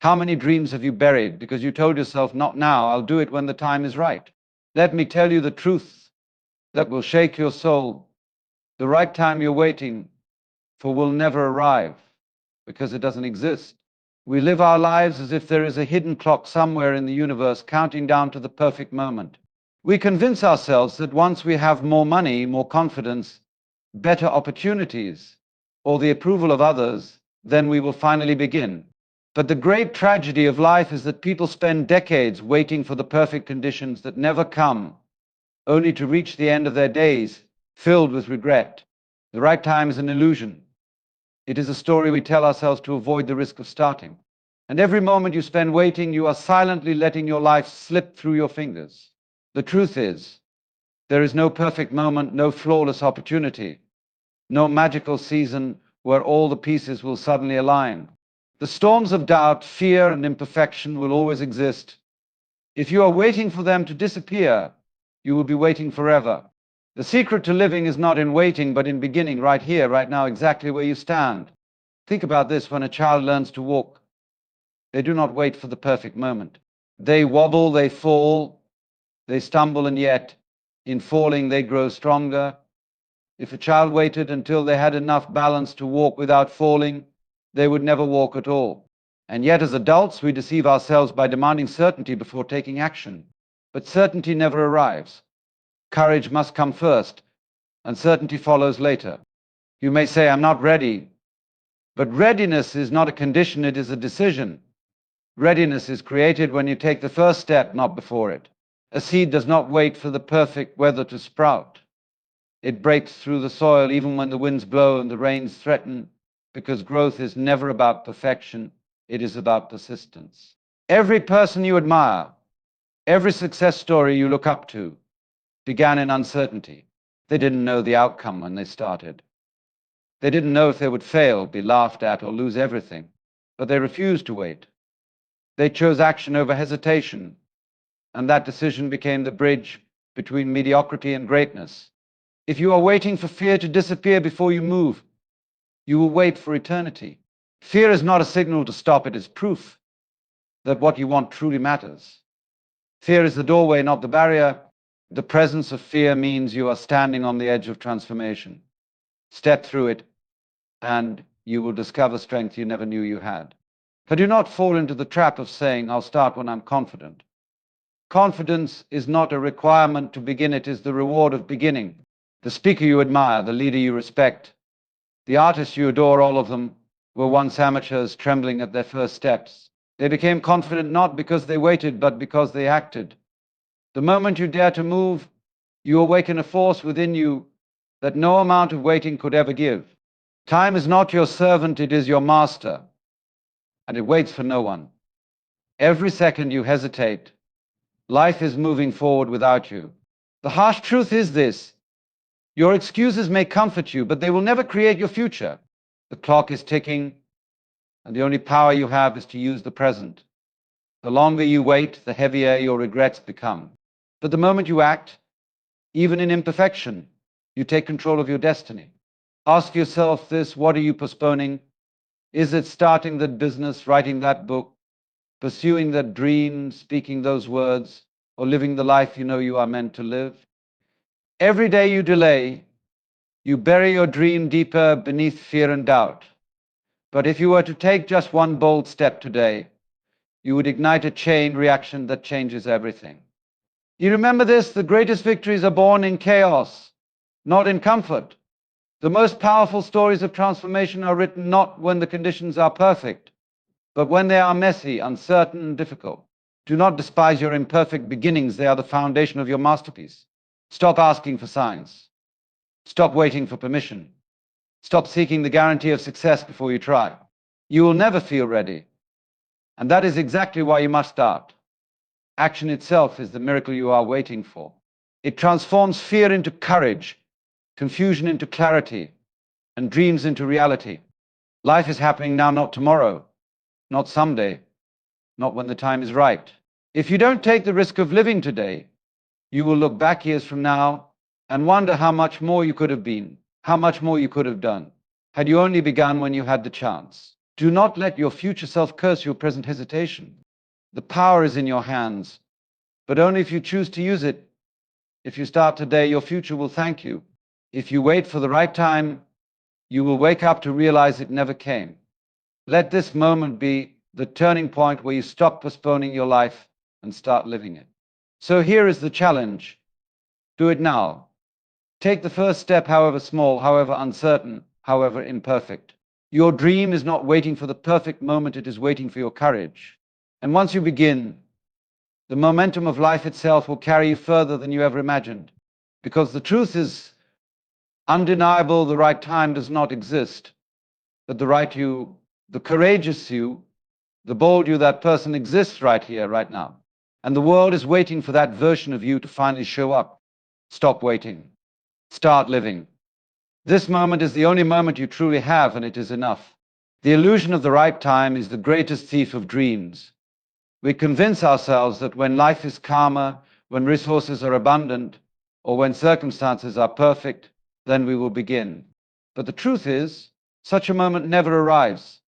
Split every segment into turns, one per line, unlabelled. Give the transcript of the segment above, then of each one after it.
How many dreams have you buried because you told yourself, not now, I'll do it when the time is right? Let me tell you the truth that will shake your soul. The right time you're waiting for will never arrive because it doesn't exist. We live our lives as if there is a hidden clock somewhere in the universe counting down to the perfect moment. We convince ourselves that once we have more money, more confidence, better opportunities, or the approval of others, then we will finally begin. But the great tragedy of life is that people spend decades waiting for the perfect conditions that never come, only to reach the end of their days filled with regret. The right time is an illusion. It is a story we tell ourselves to avoid the risk of starting. And every moment you spend waiting, you are silently letting your life slip through your fingers. The truth is, there is no perfect moment, no flawless opportunity, no magical season where all the pieces will suddenly align. The storms of doubt, fear, and imperfection will always exist. If you are waiting for them to disappear, you will be waiting forever. The secret to living is not in waiting, but in beginning right here, right now, exactly where you stand. Think about this: when a child learns to walk, they do not wait for the perfect moment. They wobble, they fall, they stumble, and yet, in falling, they grow stronger. If a child waited until they had enough balance to walk without falling, they would never walk at all. And yet, as adults, we deceive ourselves by demanding certainty before taking action. But certainty never arrives. Courage must come first, and certainty follows later. You may say, I'm not ready. But readiness is not a condition, it is a decision. Readiness is created when you take the first step, not before it. A seed does not wait for the perfect weather to sprout. It breaks through the soil even when the winds blow and the rains threaten, because growth is never about perfection, it is about persistence. Every person you admire, every success story you look up to, began in uncertainty. They didn't know the outcome when they started. They didn't know if they would fail, be laughed at, or lose everything. But they refused to wait. They chose action over hesitation, and that decision became the bridge between mediocrity and greatness. If you are waiting for fear to disappear before you move, you will wait for eternity. Fear is not a signal to stop, it is proof that what you want truly matters. Fear is the doorway, not the barrier. The presence of fear means you are standing on the edge of transformation. Step through it, and you will discover strength you never knew you had. But do not fall into the trap of saying, I'll start when I'm confident. Confidence is not a requirement to begin, it is the reward of beginning. The speaker you admire, the leader you respect, the artists you adore, all of them were once amateurs trembling at their first steps. They became confident not because they waited, but because they acted. The moment you dare to move, you awaken a force within you that no amount of waiting could ever give. Time is not your servant, it is your master, and it waits for no one. Every second you hesitate, life is moving forward without you. The harsh truth is this: your excuses may comfort you, but they will never create your future. The clock is ticking, and the only power you have is to use the present. The longer you wait, the heavier your regrets become. But the moment you act, even in imperfection, you take control of your destiny. Ask yourself this: what are you postponing? Is it starting that business, writing that book, pursuing that dream, speaking those words, or living the life you know you are meant to live? Every day you delay, you bury your dream deeper beneath fear and doubt. But if you were to take just one bold step today, you would ignite a chain reaction that changes everything. You remember this: the greatest victories are born in chaos, not in comfort. The most powerful stories of transformation are written not when the conditions are perfect, but when they are messy, uncertain, and difficult. Do not despise your imperfect beginnings. They are the foundation of your masterpiece. Stop asking for signs. Stop waiting for permission. Stop seeking the guarantee of success before you try. You will never feel ready. And that is exactly why you must start. Action itself is the miracle you are waiting for. It transforms fear into courage, confusion into clarity, and dreams into reality. Life is happening now, not tomorrow, not someday, not when the time is right. If you don't take the risk of living today, you will look back years from now and wonder how much more you could have been, how much more you could have done, had you only begun when you had the chance. Do not let your future self curse your present hesitation. The power is in your hands, but only if you choose to use it. If you start today, your future will thank you. If you wait for the right time, you will wake up to realize it never came. Let this moment be the turning point where you stop postponing your life and start living it. So here is the challenge. Do it now. Take the first step, however small, however uncertain, however imperfect. Your dream is not waiting for the perfect moment, it is waiting for your courage. And once you begin, the momentum of life itself will carry you further than you ever imagined. Because the truth is undeniable, the right time does not exist. But the right you, the courageous you, the bold you, that person exists right here, right now. And the world is waiting for that version of you to finally show up. Stop waiting. Start living. This moment is the only moment you truly have, and it is enough. The illusion of the right time is the greatest thief of dreams. We convince ourselves that when life is calmer, when resources are abundant, or when circumstances are perfect, then we will begin. But the truth is, such a moment never arrives.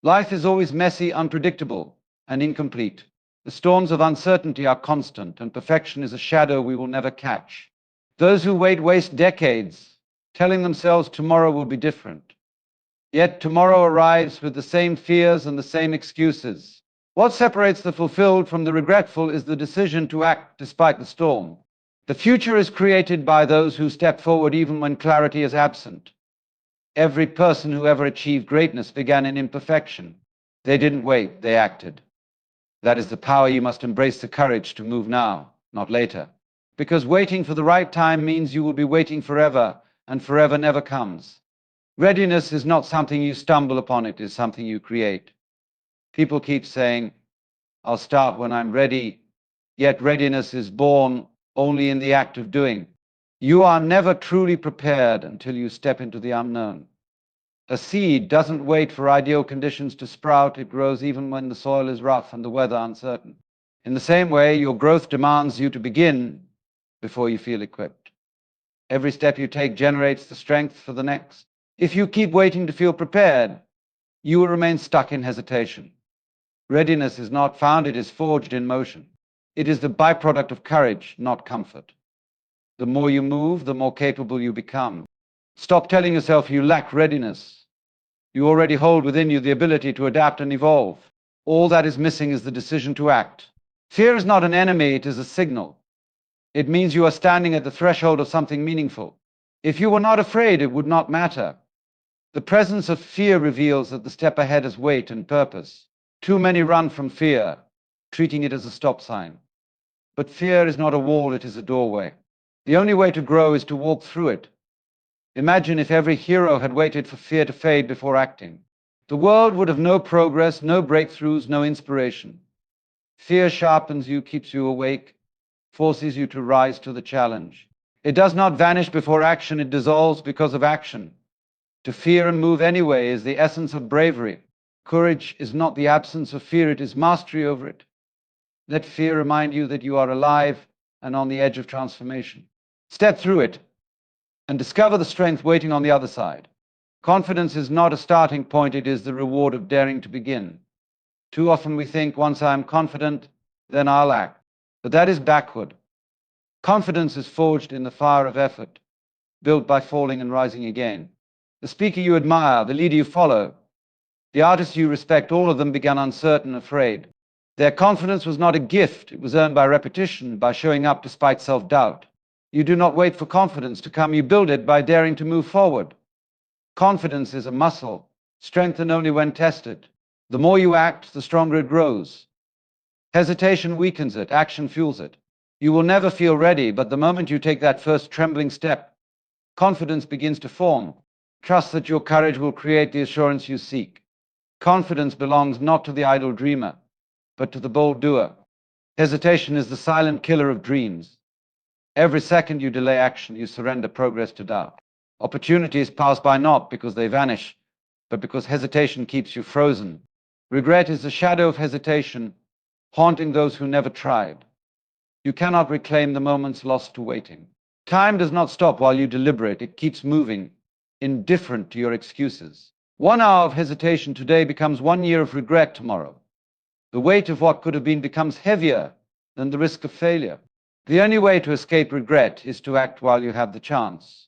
Life is always messy, unpredictable, and incomplete. The storms of uncertainty are constant, and perfection is a shadow we will never catch. Those who wait waste decades, telling themselves tomorrow will be different. Yet tomorrow arrives with the same fears and the same excuses. What separates the fulfilled from the regretful is the decision to act despite the storm. The future is created by those who step forward even when clarity is absent. Every person who ever achieved greatness began in imperfection. They didn't wait, they acted. That is the power. You must embrace the courage to move now, not later. Because waiting for the right time means you will be waiting forever, and forever never comes. Readiness is not something you stumble upon, it is something you create. People keep saying, I'll start when I'm ready, yet readiness is born only in the act of doing. You are never truly prepared until you step into the unknown. A seed doesn't wait for ideal conditions to sprout, it grows even when the soil is rough and the weather uncertain. In the same way, your growth demands you to begin before you feel equipped. Every step you take generates the strength for the next. If you keep waiting to feel prepared, you will remain stuck in hesitation. Readiness is not found, it is forged in motion. It is the byproduct of courage, not comfort. The more you move, the more capable you become. Stop telling yourself you lack readiness. You already hold within you the ability to adapt and evolve. All that is missing is the decision to act. Fear is not an enemy, it is a signal. It means you are standing at the threshold of something meaningful. If you were not afraid, it would not matter. The presence of fear reveals that the step ahead has weight and purpose. Too many run from fear, treating it as a stop sign. But fear is not a wall, it is a doorway. The only way to grow is to walk through it. Imagine if every hero had waited for fear to fade before acting. The world would have no progress, no breakthroughs, no inspiration. Fear sharpens you, keeps you awake, forces you to rise to the challenge. It does not vanish before action, it dissolves because of action. To fear and move anyway is the essence of bravery. Courage is not the absence of fear, it is mastery over it. Let fear remind you that you are alive and on the edge of transformation. Step through it and discover the strength waiting on the other side. Confidence is not a starting point, it is the reward of daring to begin. Too often we think, once I am confident, then I'll act. But that is backward. Confidence is forged in the fire of effort, built by falling and rising again. The speaker you admire, the leader you follow, the artist you respect, all of them began uncertain, afraid. Their confidence was not a gift, it was earned by repetition, by showing up despite self-doubt. You do not wait for confidence to come, you build it by daring to move forward. Confidence is a muscle, strengthened only when tested. The more you act, the stronger it grows. Hesitation weakens it, action fuels it. You will never feel ready, but the moment you take that first trembling step, confidence begins to form. Trust that your courage will create the assurance you seek. Confidence belongs not to the idle dreamer, but to the bold doer. Hesitation is the silent killer of dreams. Every second you delay action, you surrender progress to doubt. Opportunities pass by not because they vanish, but because hesitation keeps you frozen. Regret is the shadow of hesitation, haunting those who never tried. You cannot reclaim the moments lost to waiting. Time does not stop while you deliberate, it keeps moving, indifferent to your excuses. 1 hour of hesitation today becomes 1 year of regret tomorrow. The weight of what could have been becomes heavier than the risk of failure. The only way to escape regret is to act while you have the chance.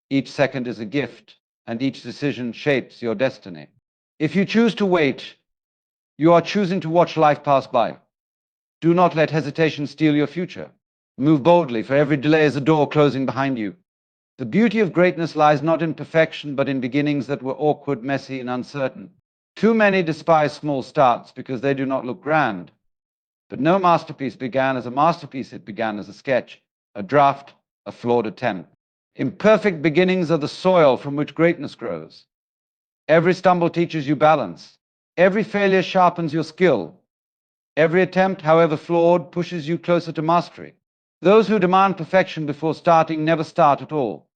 Each second is a gift, and each decision shapes your destiny. If you choose to wait, you are choosing to watch life pass by. Do not let hesitation steal your future. Move boldly, for every delay is a door closing behind you. The beauty of greatness lies not in perfection, but in beginnings that were awkward, messy, and uncertain. Too many despise small starts because they do not look grand. But no masterpiece began as a masterpiece, it began as a sketch, a draft, a flawed attempt. Imperfect beginnings are the soil from which greatness grows. Every stumble teaches you balance. Every failure sharpens your skill. Every attempt, however flawed, pushes you closer to mastery. Those who demand perfection before starting never start at all.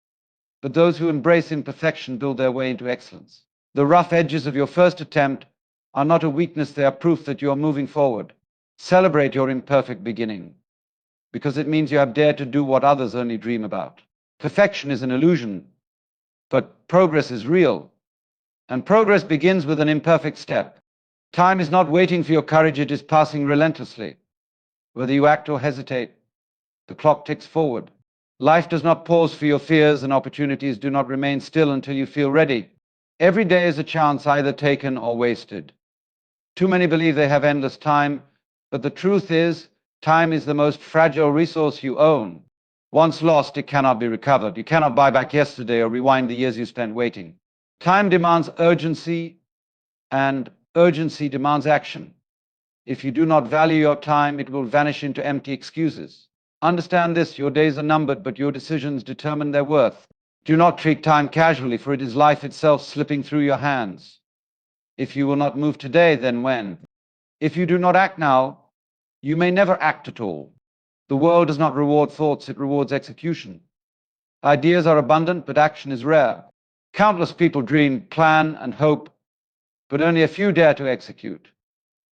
But those who embrace imperfection build their way into excellence. The rough edges of your first attempt are not a weakness, they are proof that you are moving forward. Celebrate your imperfect beginning, because it means you have dared to do what others only dream about. Perfection is an illusion, but progress is real. And progress begins with an imperfect step. Time is not waiting for your courage, it is passing relentlessly. Whether you act or hesitate, the clock ticks forward. Life does not pause for your fears, and opportunities do not remain still until you feel ready. Every day is a chance either taken or wasted. Too many believe they have endless time, but the truth is, time is the most fragile resource you own. Once lost, it cannot be recovered. You cannot buy back yesterday or rewind the years you spent waiting. Time demands urgency, and urgency demands action. If you do not value your time, it will vanish into empty excuses. Understand this, your days are numbered, but your decisions determine their worth. Do not treat time casually, for it is life itself slipping through your hands. If you will not move today, then when? If you do not act now, you may never act at all. The world does not reward thoughts, it rewards execution. Ideas are abundant, but action is rare. Countless people dream, plan, and hope, but only a few dare to execute.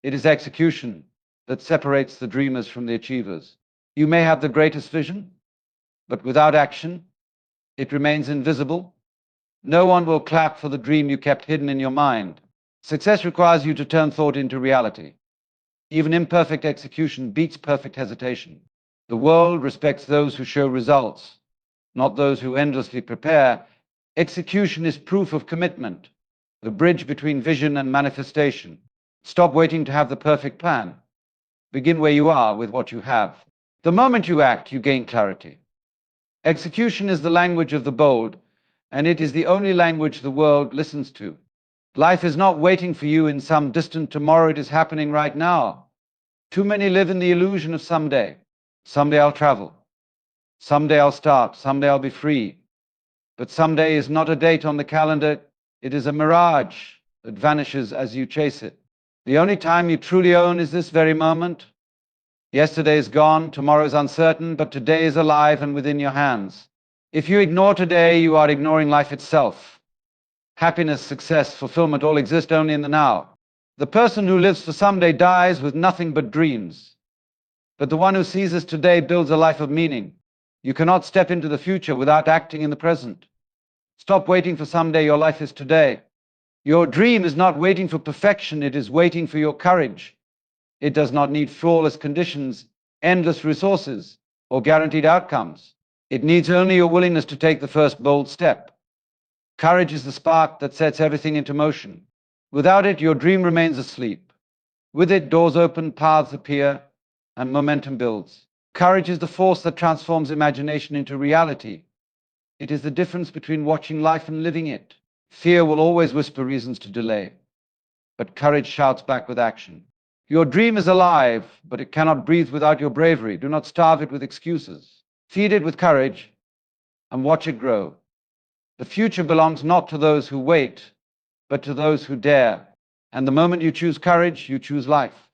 It is execution that separates the dreamers from the achievers. You may have the greatest vision, but without action, it remains invisible. No one will clap for the dream you kept hidden in your mind. Success requires you to turn thought into reality. Even imperfect execution beats perfect hesitation. The world respects those who show results, not those who endlessly prepare. Execution is proof of commitment, the bridge between vision and manifestation. Stop waiting to have the perfect plan. Begin where you are with what you have. The moment you act, you gain clarity. Execution is the language of the bold, and it is the only language the world listens to. Life is not waiting for you in some distant tomorrow, it is happening right now. Too many live in the illusion of someday. Someday I'll travel. Someday I'll start. Someday I'll be free. But someday is not a date on the calendar, it is a mirage that vanishes as you chase it. The only time you truly own is this very moment. Yesterday is gone, tomorrow is uncertain, but today is alive and within your hands. If you ignore today, you are ignoring life itself. Happiness, success, fulfillment all exist only in the now. The person who lives for someday dies with nothing but dreams. But the one who seizes today builds a life of meaning. You cannot step into the future without acting in the present. Stop waiting for someday, your life is today. Your dream is not waiting for perfection, it is waiting for your courage. It does not need flawless conditions, endless resources, or guaranteed outcomes. It needs only your willingness to take the first bold step. Courage is the spark that sets everything into motion. Without it, your dream remains asleep. With it, doors open, paths appear, and momentum builds. Courage is the force that transforms imagination into reality. It is the difference between watching life and living it. Fear will always whisper reasons to delay, but courage shouts back with action. Your dream is alive, but it cannot breathe without your bravery. Do not starve it with excuses. Feed it with courage and watch it grow. The future belongs not to those who wait, but to those who dare. And the moment you choose courage, you choose life.